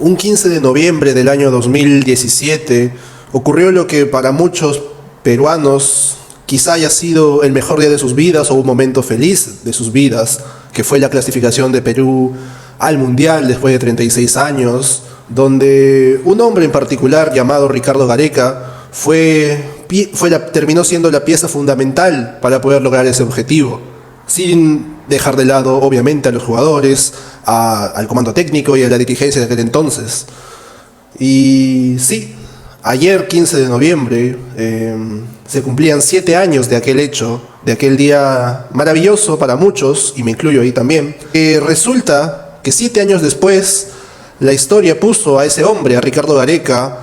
Un 15 de noviembre del año 2017 ocurrió lo que para muchos peruanos quizá haya sido el mejor día de sus vidas o un momento feliz de sus vidas, que fue la clasificación de Perú al Mundial después de 36 años, donde un hombre en particular llamado Ricardo Gareca terminó siendo la pieza fundamental para poder lograr ese objetivo, sin dejar de lado obviamente a los jugadores, al comando técnico y a la dirigencia de aquel entonces. Y sí, ayer 15 de noviembre se cumplían 7 años de aquel hecho, de aquel día maravilloso para muchos, y me incluyo ahí también. Resulta que 7 años después la historia puso a ese hombre, a Ricardo Gareca,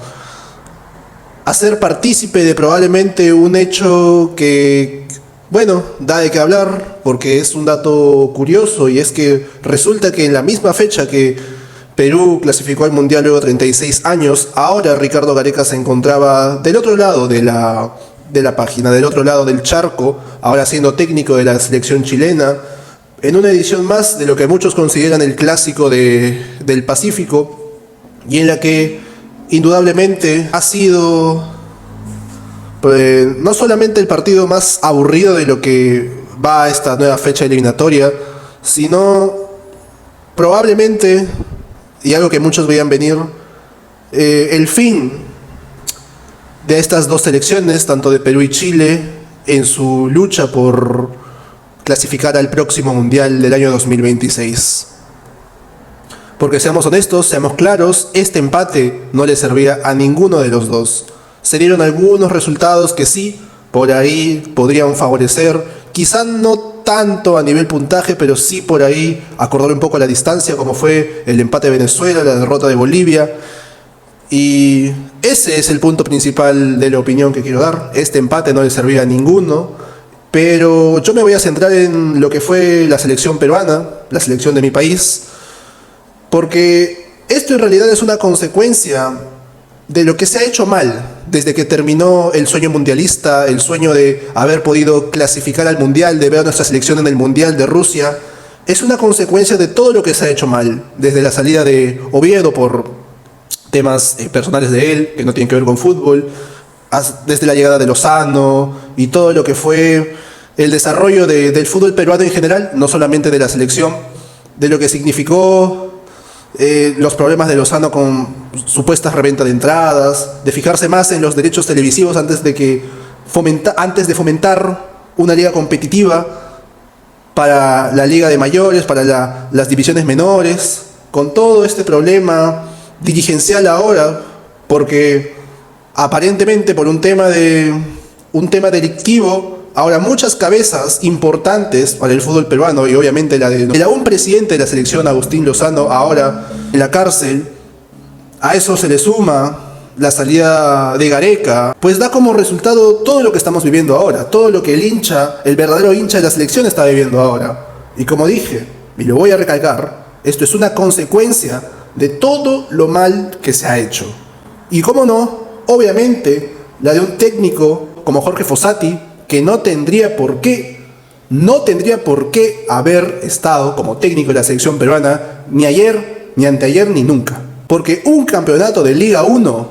a ser partícipe de probablemente un hecho que, bueno, da de qué hablar, porque es un dato curioso, y es que resulta que en la misma fecha que Perú clasificó al Mundial luego de 36 años, ahora Ricardo Gareca se encontraba del otro lado de la página, del otro lado del charco, ahora siendo técnico de la selección chilena, en una edición más de lo que muchos consideran el clásico del Pacífico, y en la que indudablemente ha sido no solamente el partido más aburrido de lo que va a esta nueva fecha eliminatoria, sino probablemente, y algo que muchos veían venir, el fin de estas dos selecciones, tanto de Perú y Chile, en su lucha por clasificar al próximo Mundial del año 2026. Porque seamos honestos, seamos claros, este empate no le servía a ninguno de los dos. Se dieron algunos resultados que sí, por ahí podrían favorecer, quizá no tanto a nivel puntaje, pero sí por ahí acordar un poco la distancia, como fue el empate de Venezuela, la derrota de Bolivia. Y ese es el punto principal de la opinión que quiero dar. Este empate no le servía a ninguno, pero yo me voy a centrar en lo que fue la selección peruana, la selección de mi país, porque esto en realidad es una consecuencia de lo que se ha hecho mal desde que terminó el sueño mundialista, el sueño de haber podido clasificar al Mundial, de ver a nuestra selección en el Mundial de Rusia. Es una consecuencia de todo lo que se ha hecho mal, desde la salida de Oviedo por temas personales de él, que no tienen que ver con fútbol, desde la llegada de Lozano y todo lo que fue el desarrollo del fútbol peruano en general, no solamente de la selección, de lo que significó los problemas de Lozano con supuestas reventa de entradas, de fijarse más en los derechos televisivos antes de fomentar una liga competitiva para la liga de mayores, para las divisiones menores, con todo este problema dirigencial ahora, porque aparentemente por un tema delictivo, ahora muchas cabezas importantes para el fútbol peruano, y obviamente el aún presidente de la selección, Agustín Lozano, ahora en la cárcel, a eso se le suma la salida de Gareca, pues da como resultado todo lo que estamos viviendo ahora, todo lo que el verdadero hincha de la selección está viviendo ahora. Y como dije, y lo voy a recalcar, esto es una consecuencia de todo lo mal que se ha hecho. Y cómo no, obviamente, la de un técnico como Jorge Fossati, que no tendría por qué haber estado como técnico de la selección peruana ni ayer, ni anteayer, ni nunca. Porque un campeonato de Liga 1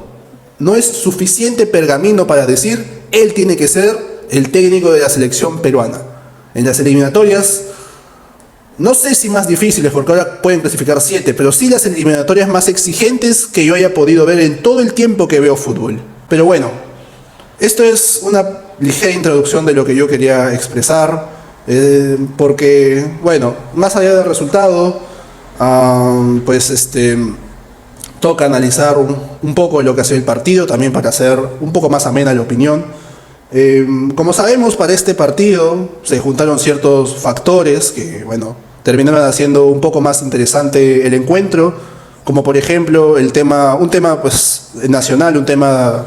no es suficiente pergamino para decir él tiene que ser el técnico de la selección peruana. En las eliminatorias, no sé si más difíciles, porque ahora pueden clasificar 7, pero sí las eliminatorias más exigentes que yo haya podido ver en todo el tiempo que veo fútbol. Pero bueno, esto es una ligera introducción de lo que yo quería expresar, porque, bueno, más allá del resultado, toca analizar un poco lo que ha sido el partido, también para hacer un poco más amena la opinión. Como sabemos, para este partido se juntaron ciertos factores que, bueno, terminaron haciendo un poco más interesante el encuentro, como por ejemplo un tema pues nacional, un tema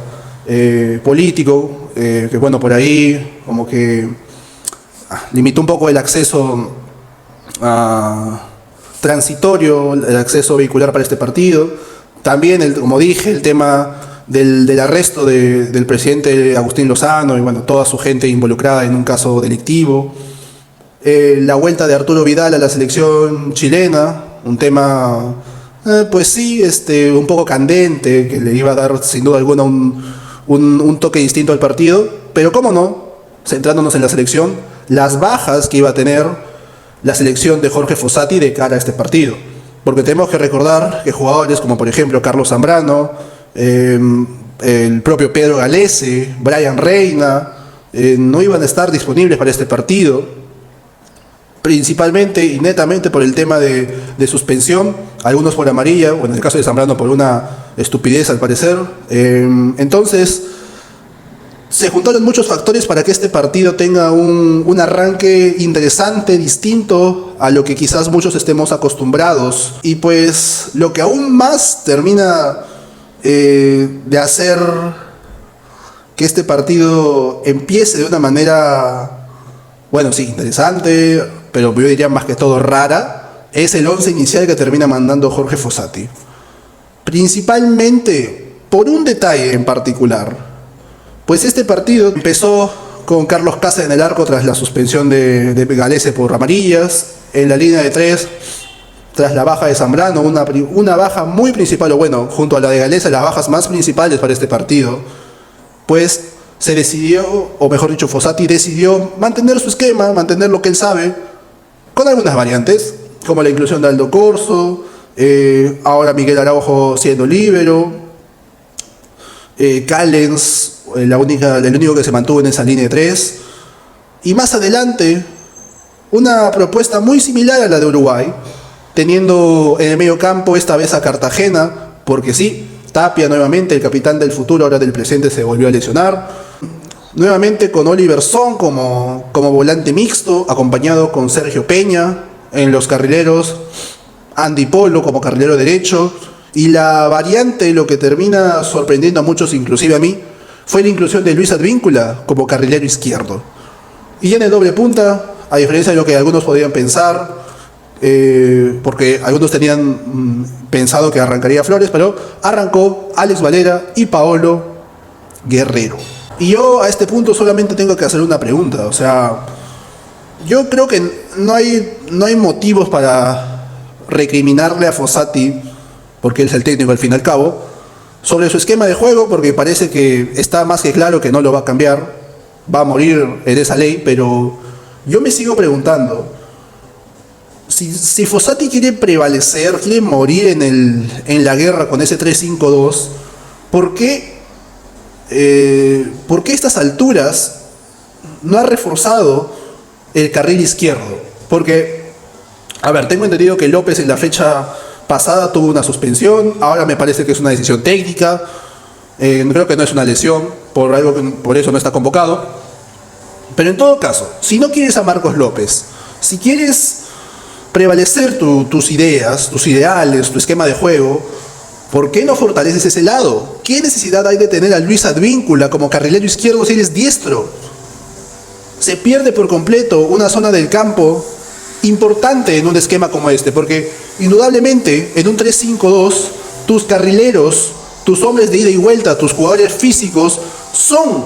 político, que bueno, por ahí como que limitó un poco el acceso transitorio, el acceso vehicular para este partido. También, como dije, el tema del arresto del presidente Agustín Lozano y bueno, toda su gente involucrada en un caso delictivo. La vuelta de Arturo Vidal a la selección chilena, un tema Pues sí, un poco candente, que le iba a dar sin duda alguna un toque distinto al partido, pero cómo no, centrándonos en la selección, las bajas que iba a tener la selección de Jorge Fossati de cara a este partido. Porque tenemos que recordar que jugadores como por ejemplo Carlos Zambrano, el propio Pedro Galese, Brian Reina, no iban a estar disponibles para este partido, principalmente y netamente por el tema de suspensión, algunos por amarilla, o en el caso de Zambrano por una estupidez al parecer. Entonces, se juntaron muchos factores para que este partido tenga un arranque interesante, distinto a lo que quizás muchos estemos acostumbrados. Y pues lo que aún más termina de hacer que este partido empiece de una manera, bueno, sí, interesante, pero yo diría más que todo rara, es el 11 inicial que termina mandando Jorge Fossati. Principalmente por un detalle en particular. Pues este partido empezó con Carlos Casa en el arco tras la suspensión de Galese por amarillas, en la línea de 3, tras la baja de Zambrano, una baja muy principal, o bueno, junto a la de Galese, las bajas más principales para este partido, pues se decidió, o mejor dicho, Fossati decidió mantener su esquema, mantener lo que él sabe, con algunas variantes, como la inclusión de Aldo Corso, ahora Miguel Araujo siendo líbero, Callens, el único que se mantuvo en esa línea de 3, y más adelante una propuesta muy similar a la de Uruguay, teniendo en el medio campo esta vez a Cartagena, porque sí, Tapia nuevamente, el capitán del futuro, ahora del presente, se volvió a lesionar. Nuevamente con Oliver Son como volante mixto, acompañado con Sergio Peña en los carrileros, Andy Polo como carrilero derecho, y la variante, lo que termina sorprendiendo a muchos, inclusive a mí, fue la inclusión de Luis Advíncula como carrilero izquierdo. Y en el doble punta, a diferencia de lo que algunos podían pensar, porque algunos tenían pensado que arrancaría Flores, pero arrancó Alex Valera y Paolo Guerrero. Y yo a este punto solamente tengo que hacer una pregunta, o sea, yo creo que no hay motivos para recriminarle a Fossati, porque él es el técnico al fin y al cabo, sobre su esquema de juego, porque parece que está más que claro que no lo va a cambiar, va a morir en esa ley, pero yo me sigo preguntando, si Fossati quiere prevalecer, quiere morir en la guerra con ese 3-5-2, ¿por qué a estas alturas no ha reforzado el carril izquierdo? Porque, a ver, tengo entendido que López en la fecha pasada tuvo una suspensión, ahora me parece que es una decisión técnica, creo que no es una lesión, por eso no está convocado. Pero en todo caso, si no quieres a Marcos López, si quieres prevalecer tus ideas, tus ideales, tu esquema de juego, ¿por qué no fortaleces ese lado? ¿Qué necesidad hay de tener a Luis Advíncula como carrilero izquierdo si eres diestro? Se pierde por completo una zona del campo importante en un esquema como este, porque indudablemente en un 3-5-2 tus carrileros, tus hombres de ida y vuelta, tus jugadores físicos son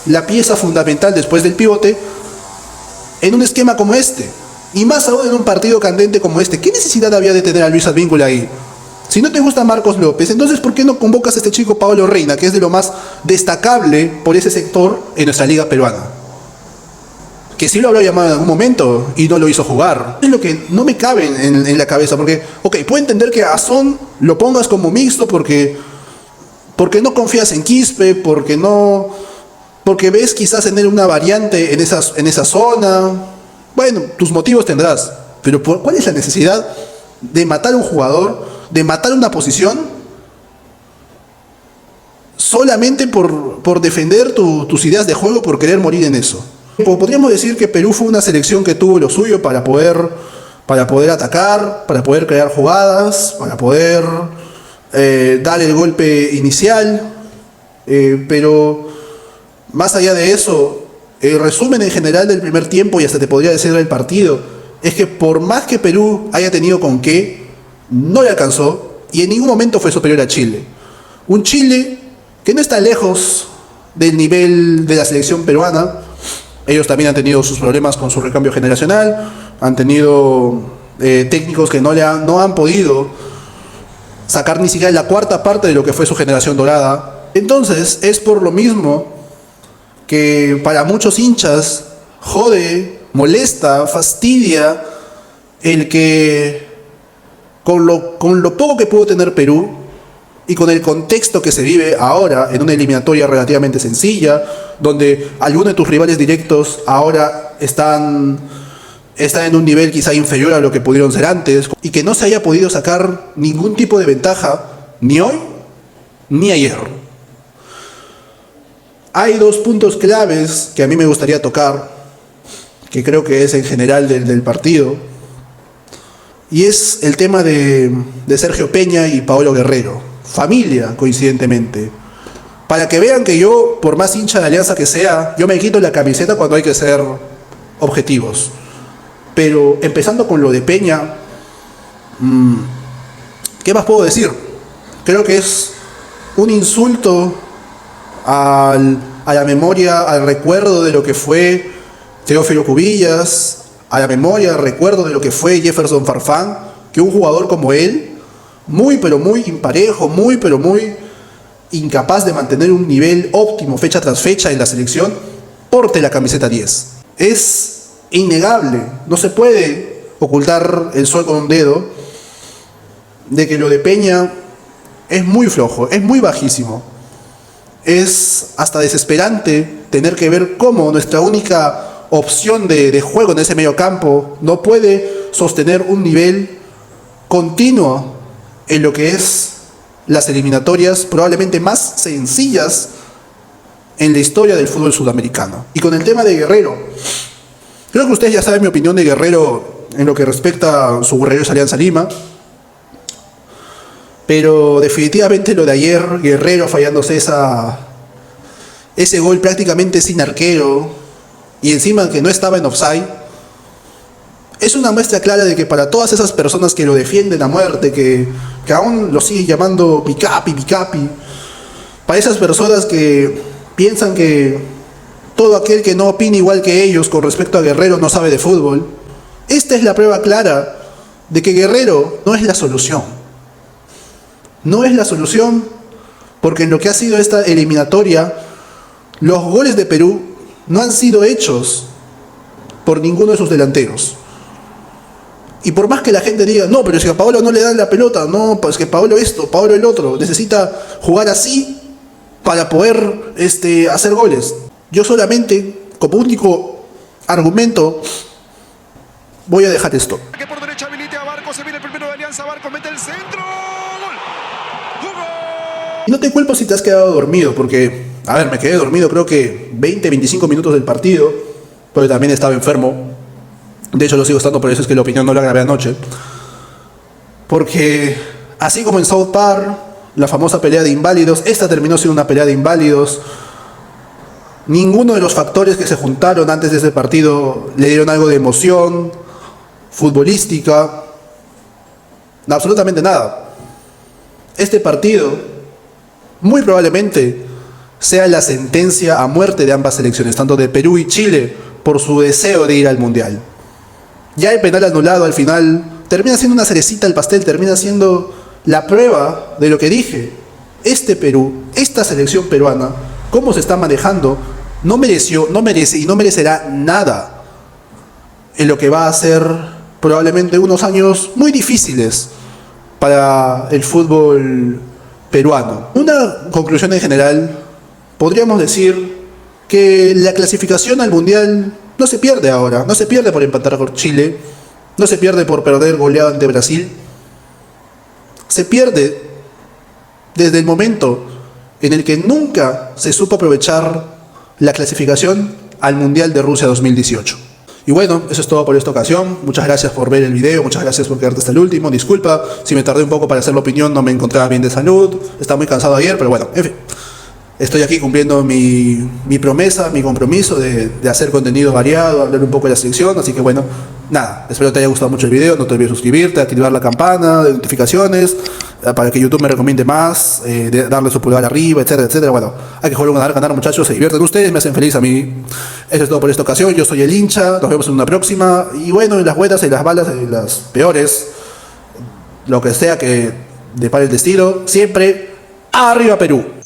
la pieza fundamental después del pivote en un esquema como este, y más aún en un partido candente como este. ¿Qué necesidad había de tener a Luis Advíncula ahí? Si no te gusta Marcos López, entonces ¿por qué no convocas a este chico Paolo Reina, que es de lo más destacable por ese sector en nuestra liga peruana? Que sí lo habrá llamado en algún momento y no lo hizo jugar. Es lo que no me cabe en la cabeza, porque, ok, puedo entender que a Son lo pongas como mixto porque no confías en Quispe, porque ves quizás en él una variante en esa zona. Bueno, tus motivos tendrás, pero ¿cuál es la necesidad de matar a un jugador, de matar una posición, solamente por defender tus ideas de juego, por querer morir en eso? Podríamos decir que Perú fue una selección que tuvo lo suyo para poder atacar, para poder crear jugadas, para poder dar el golpe inicial, pero más allá de eso, el resumen en general del primer tiempo, y hasta te podría decir del partido, es que por más que Perú haya tenido con qué, no le alcanzó y en ningún momento fue superior a Chile. Un Chile que no está lejos del nivel de la selección peruana. Ellos también han tenido sus problemas con su recambio generacional, han tenido técnicos que no han podido sacar ni siquiera la cuarta parte de lo que fue su generación dorada. Entonces es por lo mismo que para muchos hinchas jode, molesta, fastidia el que con lo poco que pudo tener Perú y con el contexto que se vive ahora en una eliminatoria relativamente sencilla, donde algunos de tus rivales directos ahora están en un nivel quizá inferior a lo que pudieron ser antes, y que no se haya podido sacar ningún tipo de ventaja ni hoy ni ayer. Hay dos puntos claves que a mí me gustaría tocar, que creo que es en general del partido, y es el tema de Sergio Peña y Paolo Guerrero, familia coincidentemente, para que vean que yo, por más hincha de Alianza que sea, yo me quito la camiseta cuando hay que ser objetivos. Pero empezando con lo de Peña, ¿qué más puedo decir? Creo que es un insulto a la memoria, al recuerdo de lo que fue Teófilo Cubillas, a la memoria, al recuerdo de lo que fue Jefferson Farfán, que un jugador como él, muy pero muy imparejo, muy pero muy incapaz de mantener un nivel óptimo fecha tras fecha en la selección, porte la camiseta 10. Es innegable, no se puede ocultar el sol con un dedo, de que lo de Peña es muy flojo, es muy bajísimo. Es hasta desesperante tener que ver cómo nuestra única opción de juego en ese medio campo no puede sostener un nivel continuo en lo que es las eliminatorias probablemente más sencillas en la historia del fútbol sudamericano. Y con el tema de Guerrero, creo que ustedes ya saben mi opinión de Guerrero en lo que respecta a su gloriosa Alianza Lima, pero definitivamente lo de ayer, Guerrero fallándose ese gol prácticamente sin arquero y encima que no estaba en offside, es una muestra clara de que para todas esas personas que lo defienden a muerte, que aún lo siguen llamando Picapi, para esas personas que piensan que todo aquel que no opina igual que ellos con respecto a Guerrero no sabe de fútbol, esta es la prueba clara de que Guerrero no es la solución. No es la solución porque en lo que ha sido esta eliminatoria, los goles de Perú no han sido hechos por ninguno de sus delanteros. Y por más que la gente diga, no, pero es que a Paolo no le dan la pelota, no, pues que Paolo esto, Paolo el otro, necesita jugar así para poder hacer goles. Yo solamente, como único argumento, voy a dejar esto. Que por derecha habilita a Barco, se viene el primero de Alianza, Barco mete el centro. ¡Gol! ¡Gol! Y no te culpo si te has quedado dormido, porque, a ver, me quedé dormido creo que 20-25 minutos del partido, porque también estaba enfermo. De hecho lo sigo estando, por eso es que la opinión no la grabé anoche. Porque así como en South Park, la famosa pelea de inválidos, esta terminó siendo una pelea de inválidos. Ninguno de los factores que se juntaron antes de ese partido le dieron algo de emoción futbolística. Absolutamente nada. Este partido muy probablemente sea la sentencia a muerte de ambas selecciones, tanto de Perú y Chile, por su deseo de ir al Mundial. Ya el penal anulado al final termina siendo una cerecita al pastel, termina siendo la prueba de lo que dije. Este Perú, esta selección peruana, cómo se está manejando, no merece y no merecerá nada en lo que va a ser probablemente unos años muy difíciles para el fútbol peruano. Una conclusión en general, podríamos decir que la clasificación al Mundial no se pierde ahora, no se pierde por empatar con Chile, no se pierde por perder goleado ante Brasil, se pierde desde el momento en el que nunca se supo aprovechar la clasificación al Mundial de Rusia 2018. Y bueno, eso es todo por esta ocasión. Muchas gracias por ver el video, muchas gracias por quedarte hasta el último. Disculpa si me tardé un poco para hacer la opinión, no me encontraba bien de salud, estaba muy cansado ayer, pero bueno, en fin. Estoy aquí cumpliendo mi promesa, mi compromiso de hacer contenido variado, hablar un poco de la selección, así que bueno, nada, espero te haya gustado mucho el video, no te olvides suscribirte, activar la campana de notificaciones, para que YouTube me recomiende más, darle su pulgar arriba, etcétera, etcétera. Bueno, hay que jugar un ganar muchachos, se divierten ustedes, me hacen feliz a mí. Eso es todo por esta ocasión, yo soy el hincha, nos vemos en una próxima, y bueno, en las buenas, en las malas, en las peores, lo que sea que de Panel de Estilo. Siempre, arriba Perú.